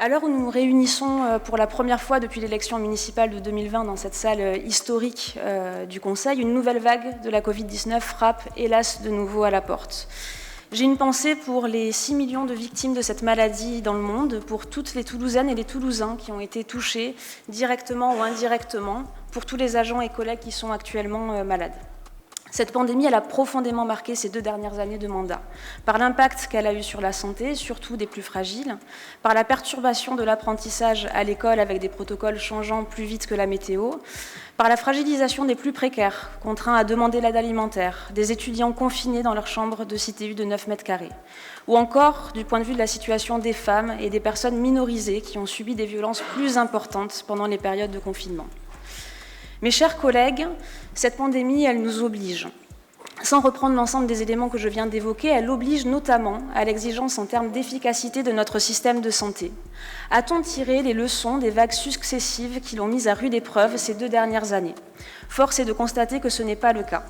À l'heure où nous nous réunissons pour la première fois depuis l'élection municipale de 2020 dans cette salle historique du Conseil, une nouvelle vague de la Covid-19 frappe, hélas, de nouveau à la porte. J'ai une pensée pour les 6 millions de victimes de cette maladie dans le monde, pour toutes les Toulousaines et les Toulousains qui ont été touchés directement ou indirectement, pour tous les agents et collègues qui sont actuellement malades. Cette pandémie, elle a profondément marqué ces 2 dernières années de mandat, par l'impact qu'elle a eu sur la santé, surtout des plus fragiles, par la perturbation de l'apprentissage à l'école avec des protocoles changeant plus vite que la météo, par la fragilisation des plus précaires, contraints à demander l'aide alimentaire, des étudiants confinés dans leur chambre de CTU de 9 mètres carrés, ou encore du point de vue de la situation des femmes et des personnes minorisées qui ont subi des violences plus importantes pendant les périodes de confinement. Mes chers collègues, cette pandémie, elle nous oblige. Sans reprendre l'ensemble des éléments que je viens d'évoquer, elle oblige notamment à l'exigence en termes d'efficacité de notre système de santé. A-t-on tiré les leçons des vagues successives qui l'ont mise à rude épreuve ces 2 dernières années? Force est de constater que ce n'est pas le cas.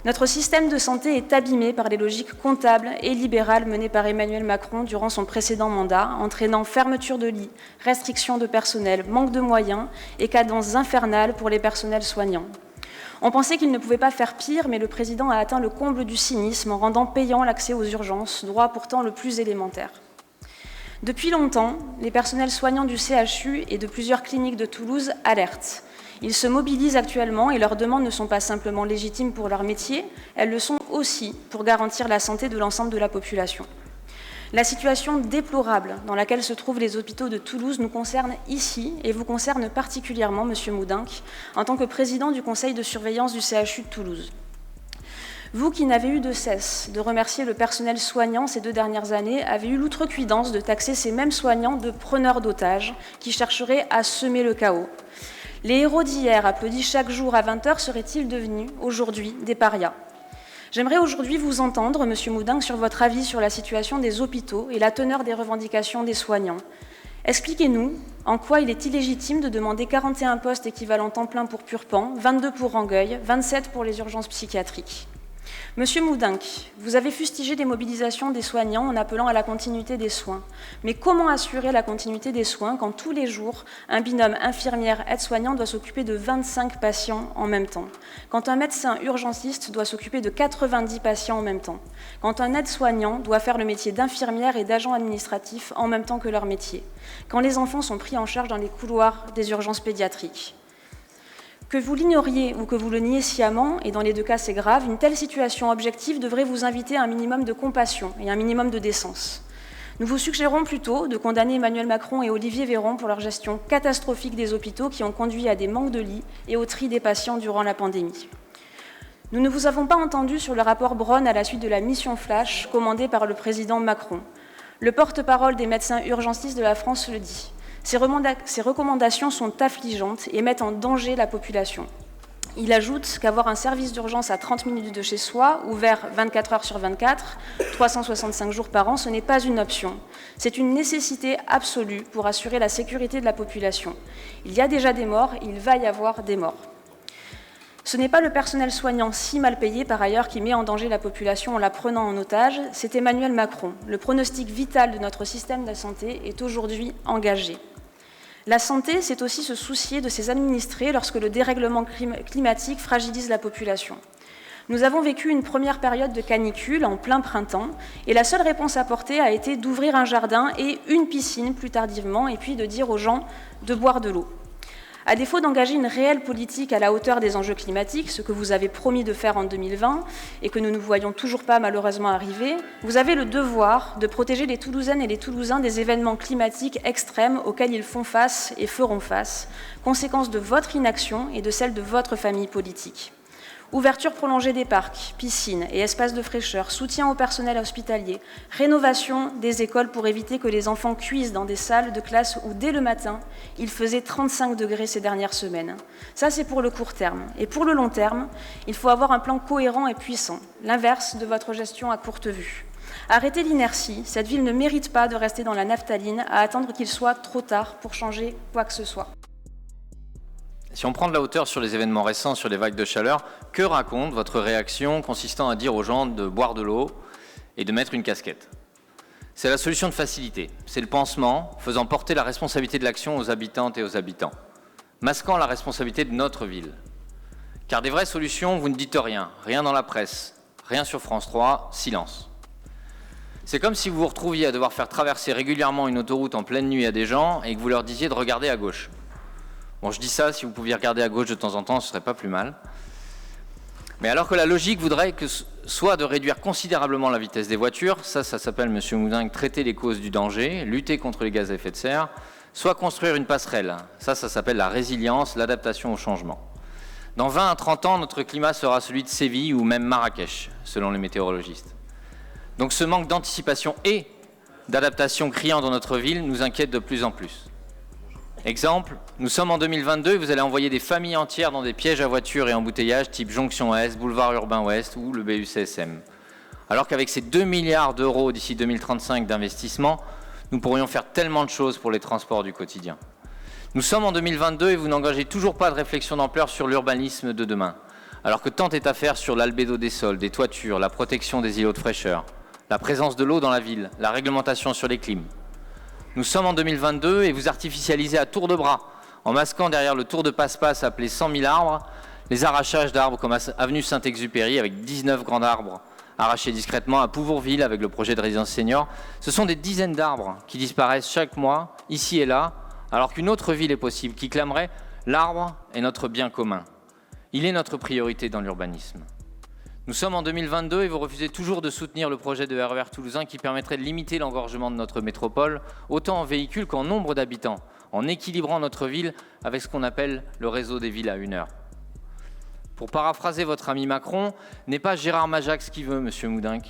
Notre système de santé est abîmé par les logiques comptables et libérales menées par Emmanuel Macron durant son précédent mandat, entraînant fermeture de lits, restriction de personnel, manque de moyens et cadences infernales pour les personnels soignants. On pensait qu'il ne pouvait pas faire pire, mais le président a atteint le comble du cynisme en rendant payant l'accès aux urgences, droit pourtant le plus élémentaire. Depuis longtemps, les personnels soignants du CHU et de plusieurs cliniques de Toulouse alertent. Ils se mobilisent actuellement et leurs demandes ne sont pas simplement légitimes pour leur métier, elles le sont aussi pour garantir la santé de l'ensemble de la population. La situation déplorable dans laquelle se trouvent les hôpitaux de Toulouse nous concerne ici et vous concerne particulièrement, Monsieur Moudenc, en tant que président du conseil de surveillance du CHU de Toulouse. Vous qui n'avez eu de cesse de remercier le personnel soignant ces 2 dernières années, avez eu l'outrecuidance de taxer ces mêmes soignants de preneurs d'otages qui chercheraient à semer le chaos. Les héros d'hier, applaudis chaque jour à 20h, seraient-ils devenus aujourd'hui des parias? J'aimerais aujourd'hui vous entendre, Monsieur Moudenc, sur votre avis sur la situation des hôpitaux et la teneur des revendications des soignants. Expliquez-nous en quoi il est illégitime de demander 41 postes équivalents temps plein pour Purpan, 22 pour Rangueil, 27 pour les urgences psychiatriques. Monsieur Moudenc, vous avez fustigé des mobilisations des soignants en appelant à la continuité des soins. Mais comment assurer la continuité des soins quand tous les jours, un binôme infirmière-aide-soignant doit s'occuper de 25 patients en même temps? Quand un médecin urgentiste doit s'occuper de 90 patients en même temps? Quand un aide-soignant doit faire le métier d'infirmière et d'agent administratif en même temps que leur métier? Quand les enfants sont pris en charge dans les couloirs des urgences pédiatriques? Que vous l'ignoriez ou que vous le niez sciemment, et dans les 2 cas c'est grave, une telle situation objective devrait vous inviter à un minimum de compassion et un minimum de décence. Nous vous suggérons plutôt de condamner Emmanuel Macron et Olivier Véran pour leur gestion catastrophique des hôpitaux qui ont conduit à des manques de lits et au tri des patients durant la pandémie. Nous ne vous avons pas entendu sur le rapport Braun à la suite de la mission Flash commandée par le président Macron. Le porte-parole des médecins urgentistes de la France le dit. Ces recommandations sont affligeantes et mettent en danger la population. Il ajoute qu'avoir un service d'urgence à 30 minutes de chez soi, ouvert 24 heures sur 24, 365 jours par an, ce n'est pas une option. C'est une nécessité absolue pour assurer la sécurité de la population. Il y a déjà des morts, il va y avoir des morts. Ce n'est pas le personnel soignant si mal payé par ailleurs qui met en danger la population en la prenant en otage, c'est Emmanuel Macron. Le pronostic vital de notre système de santé est aujourd'hui engagé. La santé, c'est aussi se soucier de ses administrés lorsque le dérèglement climatique fragilise la population. Nous avons vécu une première période de canicule en plein printemps et la seule réponse apportée a été d'ouvrir un jardin et une piscine plus tardivement et puis de dire aux gens de boire de l'eau. À défaut d'engager une réelle politique à la hauteur des enjeux climatiques, ce que vous avez promis de faire en 2020 et que nous ne voyons toujours pas malheureusement arriver, vous avez le devoir de protéger les Toulousaines et les Toulousains des événements climatiques extrêmes auxquels ils font face et feront face, conséquence de votre inaction et de celle de votre famille politique. Ouverture prolongée des parcs, piscines et espaces de fraîcheur, soutien au personnel hospitalier, rénovation des écoles pour éviter que les enfants cuisent dans des salles de classe où, dès le matin, il faisait 35 degrés ces dernières semaines. Ça, c'est pour le court terme. Et pour le long terme, il faut avoir un plan cohérent et puissant, l'inverse de votre gestion à courte vue. Arrêtez l'inertie, cette ville ne mérite pas de rester dans la naphtaline à attendre qu'il soit trop tard pour changer quoi que ce soit. Si on prend de la hauteur sur les événements récents, sur les vagues de chaleur, que raconte votre réaction consistant à dire aux gens de boire de l'eau et de mettre une casquette? C'est la solution de facilité, c'est le pansement faisant porter la responsabilité de l'action aux habitantes et aux habitants, masquant la responsabilité de notre ville. Car des vraies solutions, vous ne dites rien, rien dans la presse, rien sur France 3, silence. C'est comme si vous vous retrouviez à devoir faire traverser régulièrement une autoroute en pleine nuit à des gens et que vous leur disiez de regarder à gauche. Bon, je dis ça, si vous pouviez regarder à gauche de temps en temps, ce serait pas plus mal. Mais alors que la logique voudrait que soit de réduire considérablement la vitesse des voitures, ça s'appelle, Monsieur Moudingue, traiter les causes du danger, lutter contre les gaz à effet de serre, soit construire une passerelle, ça s'appelle la résilience, l'adaptation au changement. Dans 20 à 30 ans, notre climat sera celui de Séville ou même Marrakech, selon les météorologistes. Donc ce manque d'anticipation et d'adaptation criant dans notre ville nous inquiète de plus en plus. Exemple, nous sommes en 2022 et vous allez envoyer des familles entières dans des pièges à voitures et embouteillages type Jonction Est, Boulevard Urbain Ouest ou le BUCSM. Alors qu'avec ces 2 milliards d'euros d'ici 2035 d'investissement, nous pourrions faire tellement de choses pour les transports du quotidien. Nous sommes en 2022 et vous n'engagez toujours pas de réflexion d'ampleur sur l'urbanisme de demain, alors que tant est à faire sur l'albédo des sols, des toitures, la protection des îlots de fraîcheur, la présence de l'eau dans la ville, la réglementation sur les clims. Nous sommes en 2022 et vous artificialisez à tour de bras, en masquant derrière le tour de passe-passe appelé 100 000 arbres, les arrachages d'arbres comme avenue Saint-Exupéry avec 19 grands arbres arrachés discrètement, à Pouvourville avec le projet de résidence senior. Ce sont des dizaines d'arbres qui disparaissent chaque mois, ici et là, alors qu'une autre ville est possible, qui clamerait « l'arbre est notre bien commun ». Il est notre priorité dans l'urbanisme. Nous sommes en 2022 et vous refusez toujours de soutenir le projet de RER toulousain qui permettrait de limiter l'engorgement de notre métropole, autant en véhicules qu'en nombre d'habitants, en équilibrant notre ville avec ce qu'on appelle le réseau des villes à 1 heure. Pour paraphraser votre ami Macron, n'est pas Gérard Majax qui veut, Monsieur Moudingue.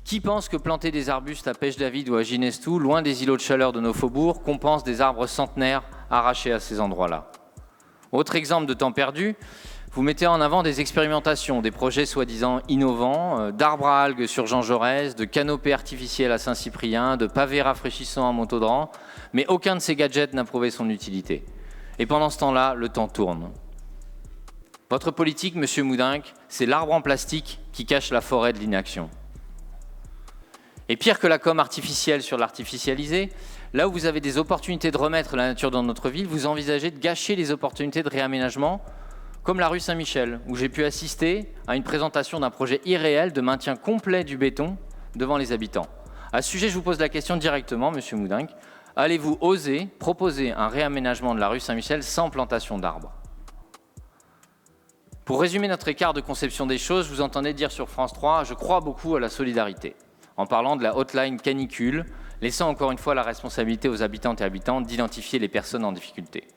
Qui pense que planter des arbustes à Pêche-David ou à Ginestou, loin des îlots de chaleur de nos faubourgs, compense des arbres centenaires arrachés à ces endroits-là? Autre exemple de temps perdu, vous mettez en avant des expérimentations, des projets soi-disant innovants, d'arbres à algues sur Jean Jaurès, de canopées artificielles à Saint-Cyprien, de pavés rafraîchissants à Montaudan, mais aucun de ces gadgets n'a prouvé son utilité. Et pendant ce temps-là, le temps tourne. Votre politique, Monsieur Moudingue, c'est l'arbre en plastique qui cache la forêt de l'inaction. Et pire que la com artificielle sur l'artificialisé, là où vous avez des opportunités de remettre la nature dans notre ville, vous envisagez de gâcher les opportunités de réaménagement, comme la rue Saint-Michel, où j'ai pu assister à une présentation d'un projet irréel de maintien complet du béton devant les habitants. À ce sujet, je vous pose la question directement, Monsieur Moudingue. Allez-vous oser proposer un réaménagement de la rue Saint-Michel sans plantation d'arbres? Pour résumer notre écart de conception des choses, vous entendez dire sur France 3 « Je crois beaucoup à la solidarité », en parlant de la hotline canicule, laissant encore une fois la responsabilité aux habitantes et habitants d'identifier les personnes en difficulté.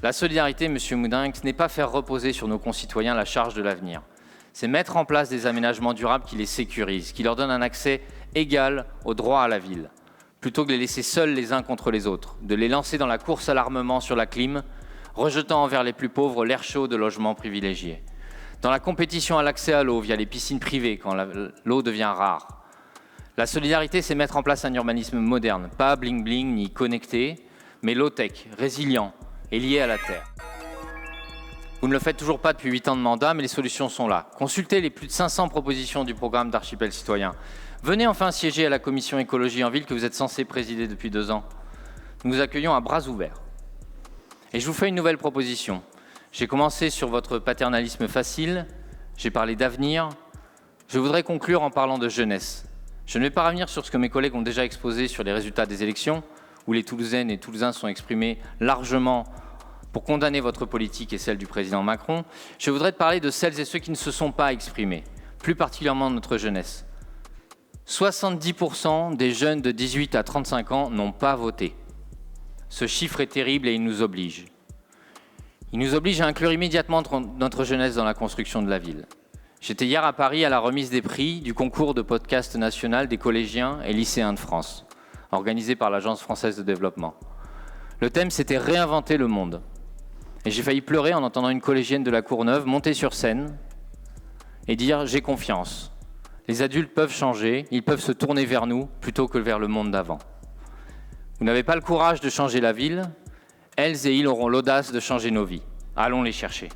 La solidarité, Monsieur Moudingue, ce n'est pas faire reposer sur nos concitoyens la charge de l'avenir. C'est mettre en place des aménagements durables qui les sécurisent, qui leur donnent un accès égal au droit à la ville, plutôt que de les laisser seuls les uns contre les autres, de les lancer dans la course à l'armement sur la clim, rejetant envers les plus pauvres l'air chaud de logements privilégiés. Dans la compétition à l'accès à l'eau via les piscines privées quand l'eau devient rare. La solidarité, c'est mettre en place un urbanisme moderne, pas bling-bling ni connecté, mais low-tech, résilient, est lié à la terre. Vous ne le faites toujours pas depuis 8 ans de mandat, mais les solutions sont là. Consultez les plus de 500 propositions du programme d'Archipel Citoyen. Venez enfin siéger à la commission écologie en ville que vous êtes censé présider depuis 2 ans. Nous vous accueillons à bras ouverts. Et je vous fais une nouvelle proposition. J'ai commencé sur votre paternalisme facile, j'ai parlé d'avenir. Je voudrais conclure en parlant de jeunesse. Je ne vais pas revenir sur ce que mes collègues ont déjà exposé sur les résultats des élections, où les Toulousaines et Toulousains sont exprimés largement pour condamner votre politique et celle du président Macron. Je voudrais te parler de celles et ceux qui ne se sont pas exprimés, plus particulièrement notre jeunesse. 70% des jeunes de 18 à 35 ans n'ont pas voté. Ce chiffre est terrible et il nous oblige. Il nous oblige à inclure immédiatement notre jeunesse dans la construction de la ville. J'étais hier à Paris à la remise des prix du concours de podcast national des collégiens et lycéens de France, organisé par l'Agence française de développement. Le thème, c'était « Réinventer le monde ». Et j'ai failli pleurer en entendant une collégienne de la Courneuve monter sur scène et dire « J'ai confiance. Les adultes peuvent changer, ils peuvent se tourner vers nous plutôt que vers le monde d'avant. Vous n'avez pas le courage de changer la ville, elles et ils auront l'audace de changer nos vies. Allons les chercher. »